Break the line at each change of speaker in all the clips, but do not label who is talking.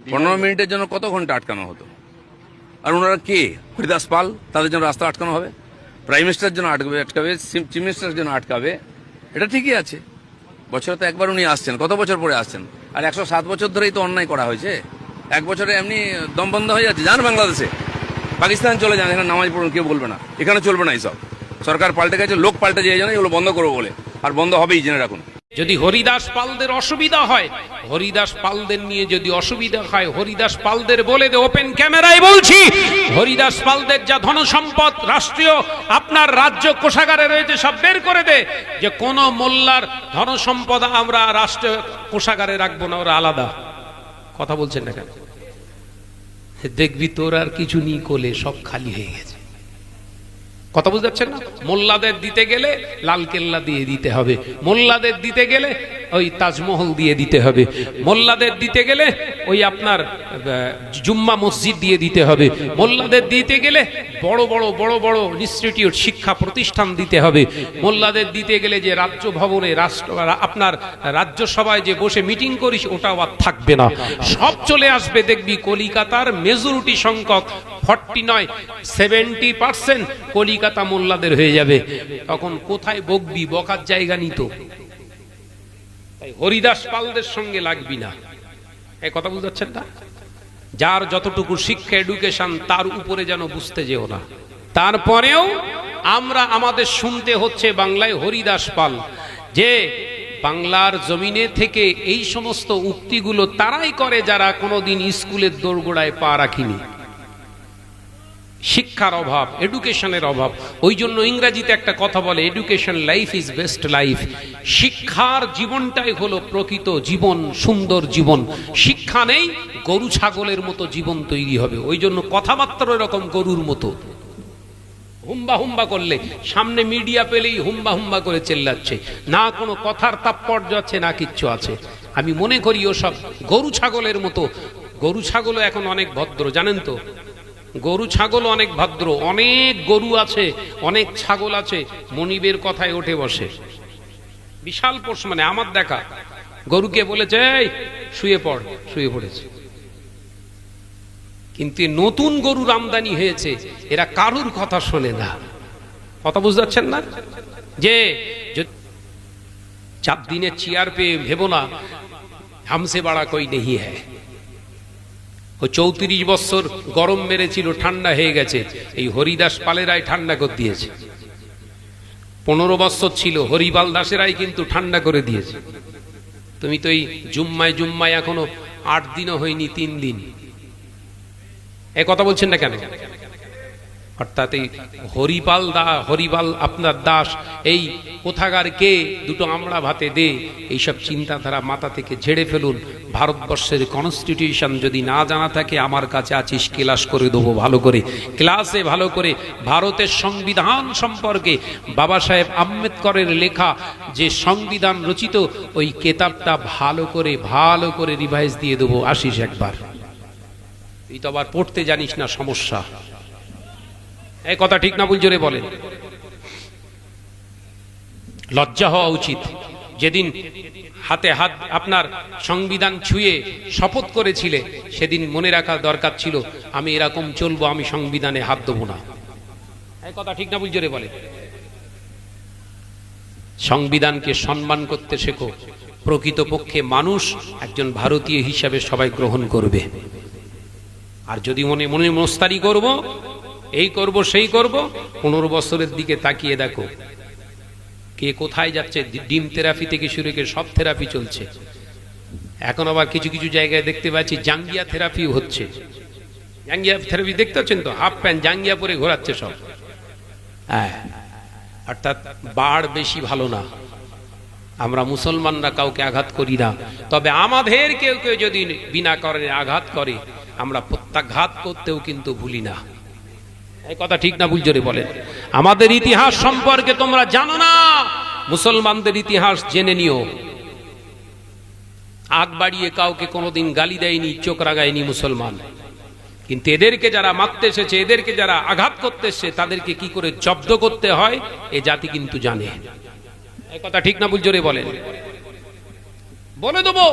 15 মিনিটের জন্য কত ঘন্টা আটকানো হতো। আর ওনারা কে? হরিদাস পাল, তাদের জন্য রাস্তা আটকানো হবে? প্রাইম মিনিস্টারের জন্য আটকাবে, চিফ মিনিস্টারের জন্য আটকাবে? এটা ঠিকই আছে। বছরে তো একবার উনি আসছেন, কত বছর পরে আসছেন? আর 107 বছর ধরেই তো অন্যায় করা হয়েছে। এক বছরে এমনি দম বন্ধ হয়ে যাচ্ছে। যান বাংলাদেশে, পাকিস্তান চলে যান, এখানে নামাজ পড়ুন, কেউ বলবে না। এখানে চলবে না এইসব। সরকার পাল্টে গেছে, লোক পাল্টে যায়, জানে এগুলো বন্ধ করবো বলে, আর বন্ধ হবেই, জেনে রাখুন।
যদি হরিদাস পালদের অসুবিধা হয়, হরিদাস পালদের নিয়ে যদি অসুবিধা হয়, হরিদাস পালদের বলে দে, ওপেন ক্যামেরায় বলছি, হরিদাস পালদের যা ধন সম্পদ রাষ্ট্রীয় আপনার রাজ্য কোষাগারে রয়েছে সব বের করে দে, যে কোন মোল্লার ধন সম্পদ আমরা রাষ্ট্রীয় কোষাগারে রাখবো না, ওরা আলাদা। কথা বলছেন না কেন? দেখবি তোর আর কিছু নেই কোলে, সব খালি হয়ে গেছে। কথা বুঝতে পারছেন না? মোল্লাদের দিতে গেলে লালকেল্লা দিয়ে দিতে হবে, মোল্লাদের দিতে গেলে ওই তাজমহল দিয়ে দিতে হবে, মোল্লাদের দিতে গেলে ওই আপনার জুম্মা মসজিদ দিয়ে দিতে হবে, মোল্লাদের দিতে গেলে বড় বড় বড় বড় ইনস্টিটিউট শিক্ষা প্রতিষ্ঠান দিতে হবে, মোল্লাদের দিতে গেলে যে রাজ্য ভবনে আপনার রাজ্যসভায় যে বসে মিটিং করিস ওটাও আর থাকবে না, সব চলে আসবে। দেখবি কলিকাতার মেজরিটি সংখ্যক 70% কলিকাতা মোল্লাদের হয়ে যাবে। তখন কোথায় বকবি? বকার জায়গা নিত। তাই হরিদাস পালদের সঙ্গে লাগবি না। এই কথা বুঝতে পারছেন না? যার যতটুকু শিক্ষা এডুকেশন তার উপরে যেন বুঝতে যেও না। তারপরেও আমরা আমাদের শুনতে হচ্ছে বাংলায় হরিদাস পাল, যে বাংলার জমিনে থেকে এই সমস্ত উক্তিগুলো তারাই করে যারা কোনোদিন স্কুলের দোরগোড়ায় পা রাখিনি। শিক্ষার অভাব, এডুকেশনের অভাব। ওই জন্য ইংরেজিতে একটা কথা বলে, education life is best life. শিক্ষার জীবনটাই হলো প্রকৃত জীবন, সুন্দর জীবন। শিক্ষা নেই, গরু ছাগলের মতো জীবন তৈরি হবে। ওই জন্য কথাবার্তা এরকম গরুর মতো, হুম্বা হুম্বা করলে, সামনে মিডিয়া পেলেই হুম্বা হুম্বা করে চেল্লাচ্ছে, না কোনো কথার তাৎপর্য আছে না কিচ্ছু আছে। আমি মনে করি ওসব গরু ছাগলের মতো। গরু ছাগলও এখন অনেক ভদ্র, জানেন তো? গরু ছাগল অনেক ভদ্র, অনেক গরু আছে, অনেক ছাগল আছে, মনিবের কথায় ওঠে বসে। বিশাল পোষ, মানে আমার দেখা গরুকে বলেছে এই শুয়ে পড়, শুয়ে পড়েছে। কিন্তু নতুন গরুর আমদানি হয়েছে, এরা কারুর কথা শোনে না। কথা বুঝতে পারছেন না? যে 4 দিনের চেয়ার পেয়ে ভেবো না হামসে বাড়া কই নেই হ্যায়। ও 34 বছর গরম মেরেছিল, ঠান্ডা হয়ে গেছে, এই হরিদাস পালেরাই ঠান্ডা করে দিয়েছে। 15 বছর ছিল, হরিপাল দাসেরাই কিন্তু ঠান্ডা করে দিয়েছে। তুমি তো এই জুম্মায় জুম্মায় এখনো 8 দিনও হয়নি, 3 দিন। এ কথা বলছেন না কেন? অর্থাৎ এই হরিপাল আপনার দাস, এই কোথাকার কে, দুটো আমরা ভাতে দে, এইসব চিন্তাধারা মাথা থেকে ঝেড়ে ফেলুন। ভারতবর্ষের কনস্টিটিউশন যদি না জানা থাকে, আমার কাছে আছিস, ক্লাস করে দেবো ভালো করে। ক্লাসে ভালো করে ভারতের সংবিধান সম্পর্কে বাবা সাহেব আম্বেদকরের লেখা যে সংবিধান রচিত, ওই কেতাবটা ভালো করে রিভাইজ দিয়ে দেবো, আসিস একবার। তুই তো আবার পড়তে জানিস না, সমস্যা। এই কথা ঠিক না ভুল জোরে বলেন। লজ্জা হওয়া উচিত। যেদিন হাতে হাত আপনার সংবিধান ছুঁয়ে শপথ করেছিলে, সেদিন মনে রাখা দরকার ছিল, আমি এরকম চলবো, আমি সংবিধানে হাত দেবো না। এই কথা ঠিক না ভুল জোরে বলেন। সংবিধানকে সম্মান করতে শেখো। প্রকৃতপক্ষে মানুষ একজন ভারতীয় হিসাবে সবাই গ্রহণ করবে। আর যদি মনে মনে মোস্তারি করব, এই করব সেই করব, 15 বছরের দিকে তাকিয়ে দেখো কে কোথায় যাচ্ছে। ডিম থেরাপি থেকে শুরু করে সব থেরাপি চলছে। এখন আবার কিছু কিছু জায়গায় দেখতে পাচ্ছি জাঙ্গিয়া থেরাপিও হচ্ছে। জাঙ্গিয়া থেরাপি দেখতে পাচ্ছেন তো, হাফ প্যান্ট জাঙ্গিয়া পরে ঘোরাচ্ছে সব। হ্যাঁ, অর্থাৎ বাড় বেশি ভালো না। আমরা মুসলমানরা কাউকে আঘাত করি না, তবে আমাদের কেউ কেউ যদি বিনা কারণে আঘাত করে, আমরা প্রত্যাঘাত করতেও কিন্তু ভুলি না। এই কথা ঠিক না ভুল জোরে বলেন। আমাদের ইতিহাস সম্পর্কে তোমরা জানো না, মুসলমানদের ইতিহাস জেনে নিও। আগ বাড়িয়ে কাউকে কোনোদিন গালি দেয়নি, চোখ রাগায়নি মুসলমান। কিন্তু এদেরকে যারা মারতে এসেছে, এদেরকে যারা আঘাত করতে এসেছে, তাদেরকে কি করে জব্দ করতে হয় এ জাতি কিন্তু জানে। এই কথা ঠিক না ভুল জোরে বলেন। বলে দেবো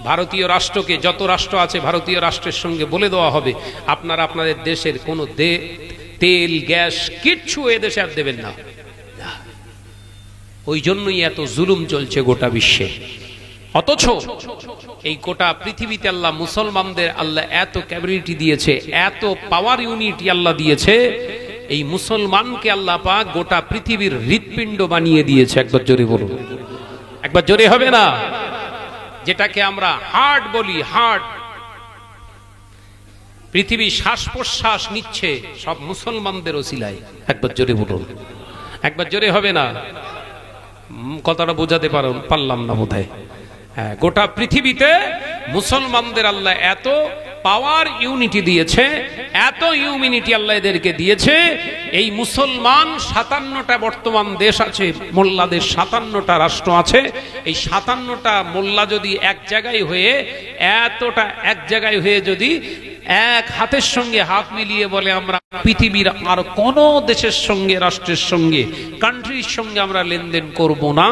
ভারতীয় রাষ্ট্রকে, যত রাষ্ট্র আছে ভারতীয় রাষ্ট্রের সঙ্গে বলে দেওয়া হবে আপনারা আপনাদের দেশের কোনো তেল গ্যাস কিচ্ছু এদেশে আর দেবেন না। ওই জন্যই এত জুলুম চলছে গোটা বিশ্বে। অথচ এই গোটা পৃথিবীতে আল্লাহ মুসলমানদের আল্লাহ এত ক্যাপাবিলিটি দিয়েছে, এত পাওয়ার ইউনিটি আল্লাহ দিয়েছে, এই মুসলমানকে আল্লাহ পাক গোটা পৃথিবীর হৃৎপিণ্ড বানিয়ে দিয়েছে। একবার জোরে বলুন, একবার জোরে হবে না? যেটাকে আমরা হার্ট বলি, হার্ট। পৃথিবী শ্বাস প্রশ্বাস নিচ্ছে সব মুসলমানদের ওসিলায়। একবার জোরে বলুন, একবার জোরে হবে না? কথাটা বোঝাতে পারলাম না বোধহয়। হ্যাঁ, গোটা পৃথিবীতে মুসলমানদের আল্লাহ এত পাওয়ার ইউনিটি দিয়েছে, এত ইউনিটি আল্লাহ এদেরকে দিয়েছে। এই মুসলমান 57টা বর্তমান দেশ আছে, মোল্লাদের 57টা রাষ্ট্র আছে। এই 57টা মোল্লা যদি এক জায়গায় হয়ে, এতটা এক জায়গায় হয়ে যদি এক হাতের সঙ্গে হাত মিলিয়ে বলে আমরা পৃথিবীর আর কোন দেশের সঙ্গে, রাষ্ট্রের সঙ্গে, কান্ট্রির সঙ্গে আমরা লেনদেন করব না,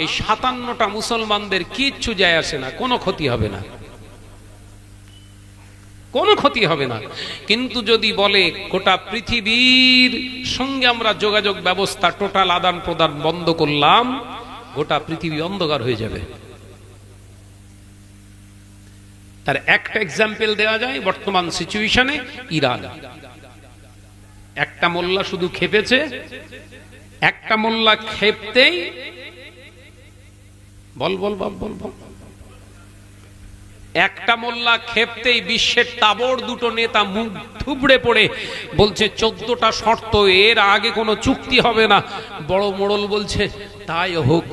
এই 57টা মুসলমানদের কিচ্ছু যায় আসে না, কোনো ক্ষতি হবে না, কোনো ক্ষতি হবে না। কিন্তু যদি বলে গোটা পৃথিবীর সঙ্গে আমরা যোগাযোগ ব্যবস্থা টোটাল আদান প্রদান বন্ধ করলাম, গোটা পৃথিবী অন্ধকার হয়ে যাবে। তার একটা এক্সাম্পল দেওয়া যায় বর্তমান সিচুয়েশনে, ইরান। একটা মোল্লা শুধু খেপেছে, একটা মোল্লা খেপতেই বল বল বল বল বল, একটা মোল্লা খেপতেই বিশ্বের তাবড় দুটো নেতা মুখ থুবড়ে পড়ে বলছে 14টা শর্ত, এর আগে কোনো চুক্তি হবে না। বড় মোড়ল বলছে তাই হোক।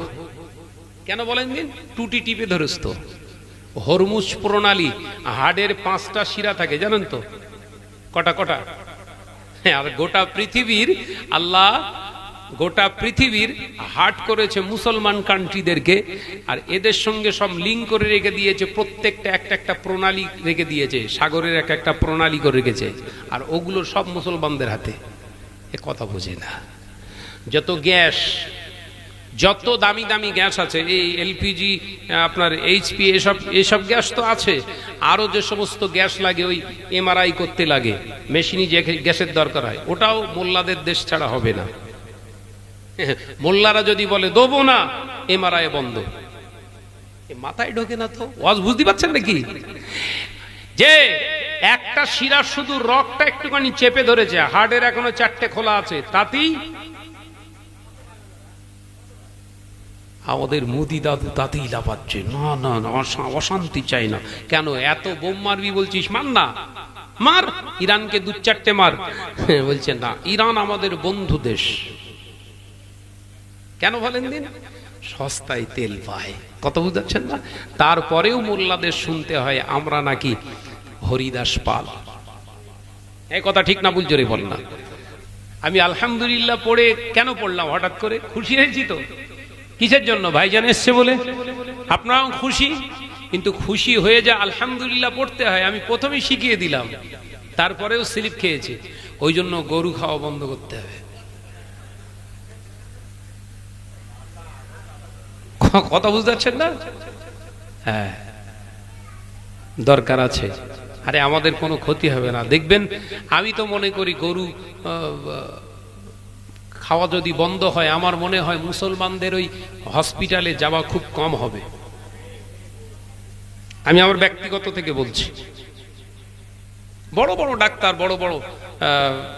কেন বলেন দিন? টুটি টিপে ধরেছ তো। হরমুজ প্রণালী, হাড়ের 5টা শিরা থাকে জানেন তো? কটা কটা? আর গোটা পৃথিবীর আল্লাহ গোটা পৃথিবীর হার্ট করেছে মুসলমান কান্ট্রিদেরকে, আর এদের সঙ্গে সব লিঙ্ক করে রেখে দিয়েছে। প্রত্যেকটা একটা একটা প্রণালী রেখে দিয়েছে, সাগরের এক একটা প্রণালী করে রেখেছে, আর ওগুলো সব মুসলমানদের হাতে। এ কথা বোঝে না। যত গ্যাস, যত দামি দামি গ্যাস আছে, এই এলপিজি, আপনার এইচপি, এসব গ্যাস তো আছে। আরো যে সমস্ত গ্যাস লাগে, ওই এমআরআই করতে লাগে, মেশিনই যে গ্যাসের দরকার হয়, ওটাও মোল্লাদের দেশ ছাড়া হবে না। মোল্লারা যদি বলে দেবো না, এমআরআই বন্ধ। মাথায় ঢোকে না তো? ওয়াজ বুঝতে পারছেন নাকি? যে একটা শিরা শুধু রকটা একটুখানি চেপে ধরেছে, হার্টের এখনো 4টে খোলা আছে, তাতেই আমাদের মোদি দাদু তাতেই লাফাচ্ছে, না না না, অশান্তি চাই না। কেন এত বোম মারবি বলছিস? মার না, মার, ইরানকে 2-4টে মার। বলছে না, ইরান আমাদের বন্ধু দেশ। কেন বলেন দিন? সস্তায় তেল পায়। কত বুঝাচ্ছেন না? তারপরেও মোল্লাদের শুনতে হয় আমরা নাকি হরিদাস পাল। এই কথা ঠিক না? বুঝজোরে বল না। আমি আলহামদুলিল্লাহ পড়ে কেন পড়লাম? হঠাৎ করে খুশি হয়েছি তো। কিসের জন্য? ভাইজান এসছে বলে। আপনারাও খুশি, কিন্তু খুশি হয়ে যা আলহামদুলিল্লাহ পড়তে হয় আমি প্রথমেই শিখিয়ে দিলাম, তারপরেও স্লিপ খেয়েছি। ওই জন্য গরু খাওয়া বন্ধ করতে হবে। কথা বুঝতে পারছেন না? হ্যাঁ, দরকার আছে। আরে আমাদের কোনো ক্ষতি হবে না। দেখবেন, আমি তো মনে করি গরু খাওয়া যদি বন্ধ হয়, আমার মনে হয় মুসলমানদের ওই হসপিটালে যাওয়া খুব কম হবে। আমি আমার ব্যক্তিগত থেকে বলছি। বড় বড় ডাক্তার, বড় বড়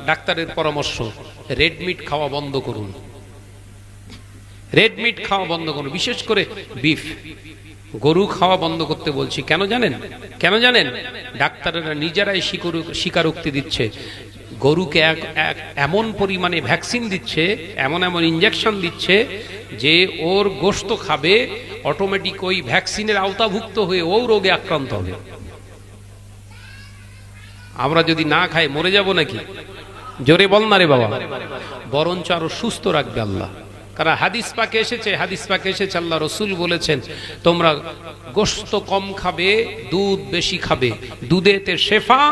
ডাক্তারের পরামর্শ, রেড মিট খাওয়া বন্ধ করুন, রেড মিট খাওয়া বন্ধ করুন, বিশেষ করে বিফ, গরু খাওয়া বন্ধ করতে বলছি। কেন জানেন? কেন জানেন? ডাক্তাররা নিজেরাই স্বীকারোক্তি দিচ্ছে, গরুকে এমন পরিমাণে ভ্যাকসিন দিচ্ছে, এমন এমন ইঞ্জেকশন দিচ্ছে যে ওর গোশত খাবে, অটোমেটিক ওই ভ্যাকসিনের আওতাভুক্ত হয়ে ও রোগে আক্রান্ত হবে। আমরা যদি না খাই মরে যাব নাকি? জোরে বল না রে বাবা। বরঞ্চ আরো সুস্থ রাখবে আল্লাহ। কারণ হাদিস পাকে এসেছে, আল্লাহ রসুল বলেছেন, তোমরা গোশত কম খাবে, দুধ বেশি খাবে, দুধেতে শেফা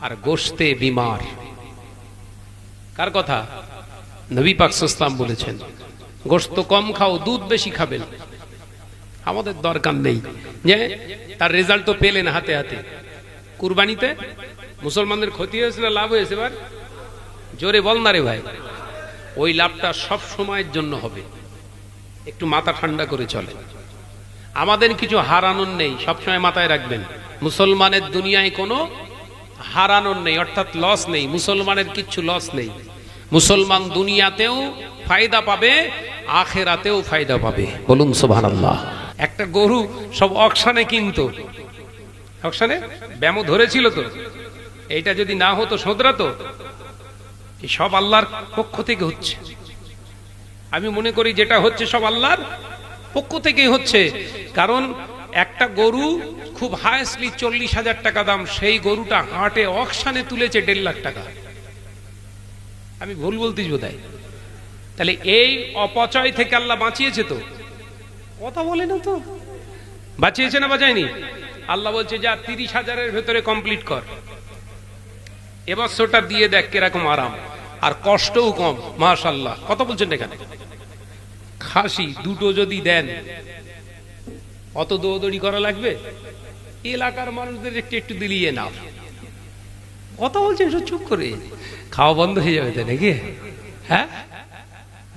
আর গোশতে বিমার। কার কথা? নবী পাক সাল্লাল্লাহু আলাইহি ওয়াসাল্লাম বলেছেন, গোশত কম খাও, দুধ বেশি খাবেন, আমাদের দরকার নেই, যে তার রেজাল্ট তো পেলেন হাতে হাতে। কুরবানিতে মুসলমানদের ক্ষতি হয়েছে না লাভ হয়েছে? এবার জোরে বল না রে ভাই। ওই লাভটা সব সময়ের জন্য হবে। একটু মাথা ঠান্ডা করে চলে। আমাদের কিছু হারানোর নেই, সবসময় মাথায় রাখবেন। মুসলমানের দুনিয়ায় কোনো হারানোর নেই, অর্থাৎ লস নেই। মুসলমানের কিচ্ছু লস নেই। মুসলমান দুনিয়াতেও ফায়দা পাবে, আখেরাতেও ফায়দা পাবে। বলুন সুবহানাল্লাহ। একটা গরু সব অকশানে কিনতো, অকশানে ব্যামো ধরেছিল তো, এইটা যদি না হতো শোধরাতো। এই সব আল্লাহর পক্ষ থেকে হচ্ছে। আমি মনে করি যেটা হচ্ছে সব আল্লাহর পক্ষ থেকেই হচ্ছে। কারণ একটা গরু খুব হায়েস্টলি 40,000 টাকা দাম, সেই গরুটা হাটে অকশানে তুলেছে 1.5 লাখ টাকা। আমি ভুল বলতেছি বোধহয়? তাহলে এই অপচয় থেকে আল্লাহ বাঁচিয়েছে তো? কথা বলে না তো, বাঁচিয়েছে না বাঁচায়নি? আল্লাহ বলছে যা 30,000-এর ভেতরে কমপ্লিট কর, এবছরটা দিয়ে দেখ কিরকম আরাম, আর কষ্টও কম। মাশাআল্লাহ। কত বলছেন এখানে? খাসি দুটো যদি দেন, অত দৌড়দৌড়ি করা লাগবে? এলাকার মানুষদের একটু একটু দিলিয়ে নাও। কথা বলছেন সব চুপ করে, খাওয়া বন্ধ হয়ে যাবে তাই নাকি? হ্যাঁ,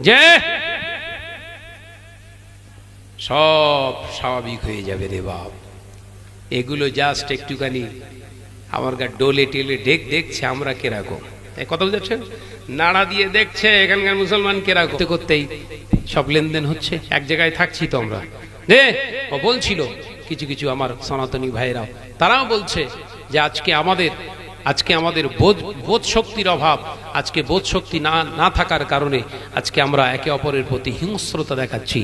যে সব স্বাভাবিক হয়ে যাবে রে বাপ। এগুলো জাস্ট একটুখানি আমার গা ডোলে টেলে দেখছে আমরা কিরকম। কথা বুঝাচ্ছেন? নাড়া দিয়ে দেখছে এখানকার মুসলমান কিরকম। করতে করতেই সব লেনদেন হচ্ছে। এক জায়গায় থাকছি তো আমরা। ও বলছিল কিছু কিছু আমার সনাতনী ভাইরাও, তারাও বলছে যে আজকে আমাদের বোধ শক্তির অভাব, আজকে বোধ শক্তি না থাকার কারণে আজকে আমরা একে অপরের প্রতি হিংস্রতা দেখাচ্ছি,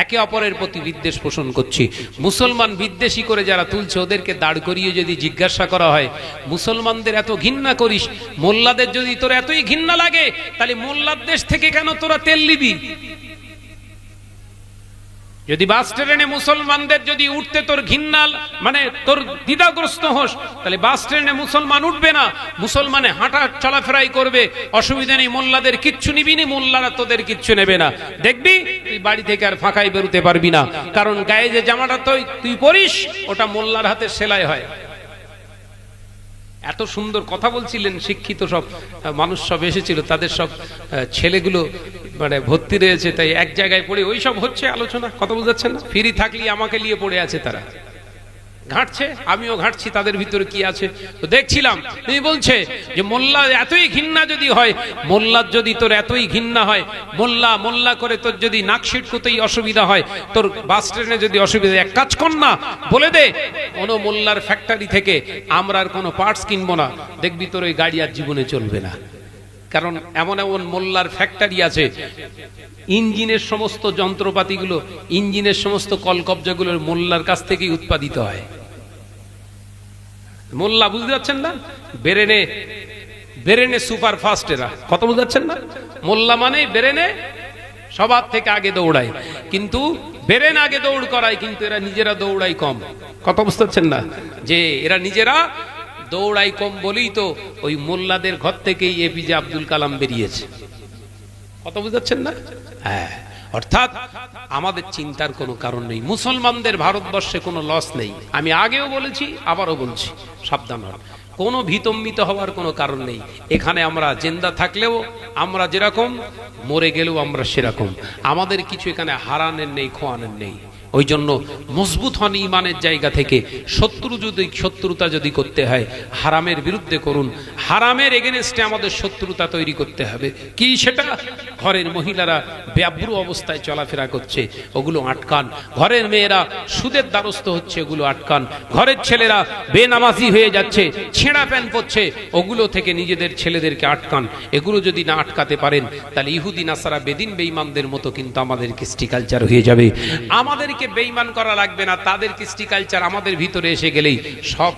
একে অপরের প্রতি বিদ্বেষ পোষণ করছি। মুসলমান বিদ্বেষী করে যারা তুলছে ওদেরকে দাঁড় করিয়ে যদি জিজ্ঞাসা করা হয়, মুসলমানদের এত ঘৃণা করিস, মোল্লাদের যদি তোর এতই ঘৃণা লাগে, তাহলে মোল্লার দেশ থেকে কেন তোরা তেল নিবি? যদি বাস ট্রেনে মুসলমানদের যদি উঠতে তোর ঘৃণা মানে তোর দ্বিধাগ্রস্ত হোস, তাহলে বাস ট্রেনে মুসলমান উঠবে না, মুসলমানে হাঁটা চলাফেরাই করবে, অসুবিধা নেই। মোল্লাদের কিচ্ছু নিবি না, মোল্লারা তোদের কিচ্ছু নেবে না। দেখবি তুই বাড়ি থেকে আর ফাঁকাই বেরোতে পারবি না, কারণ গায়ে যে জামাটা তুই পরিস ওটা মোল্লার হাতে সেলাই হয়। এত সুন্দর কথা বলছিলেন, শিক্ষিত সব মানুষ সব এসেছিল, তাদের সব ছেলেগুলো মানে ভর্তি রয়েছে, তাই এক জায়গায় পড়ে ওই সব হচ্ছে আলোচনা। কথা বুঝাচ্ছেন না? ফ্রি থাকলে আমাকে নিয়ে পড়ে আছে, তারা ঘাঁটছে, আমিও ঘাঁটছি তাদের ভিতরে কি আছে। তো দেখছিলাম তিনি বলছে যে মোল্লা এতই ঘৃণা যদি হয়, মোল্লার যদি তোর এতই ঘৃণা হয়, মোল্লা করে তোর যদি নাক সিটকুতেই অসুবিধা হয়, তোর বাস ট্রেনে যদি অসুবিধা, এক কাজ কর না, বলে দে কোনো মোল্লার ফ্যাক্টরি থেকে আমরা আর কোনো পার্টস কিনবো না, দেখবি তোর ওই গাড়ি আর জীবনে চলবে না। কারণ এমন এমন মোল্লার ফ্যাক্টরি আছে, ইঞ্জিনের সমস্ত যন্ত্রপাতিগুলো, ইঞ্জিনের সমস্ত কলকবজাগুলোর মোল্লার কাছ থেকেই উৎপাদিত হয়। মোল্লা বুঝতে পারছেন না? বেরেনে সুপার ফাস্ট এরা। কথা বুঝতে পারছেন না? মোল্লা মানে বেরেনে সবার থেকে আগে দৌড়ায়, কিন্তু বেরেন আগে দৌড় করায়, কিন্তু এরা নিজেরা দৌড়ায় কম। কথা বুঝতে পারছেন না? যে এরা নিজেরা দৌড়াই কম বলেই তো ওই মোল্লাদের ঘর থেকেই এপিজে আব্দুল কালাম বেরিয়েছে। কথা বুঝাচ্ছেন না? হ্যাঁ, অর্থাৎ আমাদের চিন্তার কোনো কারণ নেই। মুসলমানদের ভারতবর্ষে কোনো লস নেই। আমি আগেও বলেছি, আবারও বলছি, সাবধান হন। কোনো ভীতম্বিত হওয়ার কোনো কারণ নেই। এখানে আমরা জিন্দা থাকলেও আমরা যেরকম, মরে গেলেও আমরা সেরকম। আমাদের কিছু এখানে হারানোর নেই, খোয়ানোর নেই। ওই জন্য মজবুত হন ইমানের জায়গা থেকে। শত্রুতা যদি করতে হয়, হারামের বিরুদ্ধে করুন। হারামের এগেনস্টে আমাদের শত্রুতা তৈরি করতে হবে। কি সেটা? ঘরের মহিলারা বেআব্রু অবস্থায় চলাফেরা করছে, ওগুলো আটকান। ঘরের মেয়েরা সুদের দ্বারস্থ হচ্ছে, ওগুলো আটকান। ঘরের ছেলেরা বেনামাজি হয়ে যাচ্ছে, ছেঁড়া প্যান্ট পরছে, ওগুলো থেকে নিজেদের ছেলেদেরকে আটকান। এগুলো যদি না আটকাতে পারেন, তাহলে ইহুদি নাসারা বেদিন বেঈমানদের মতো কিন্তু আমাদের কৃষ্টি কালচার হয়ে যাবে। আমাদের বেঈমান করা লাগবে না, তাদের কৃষ্টি কালচার আমাদের ভিতরে এসে গেলেই সব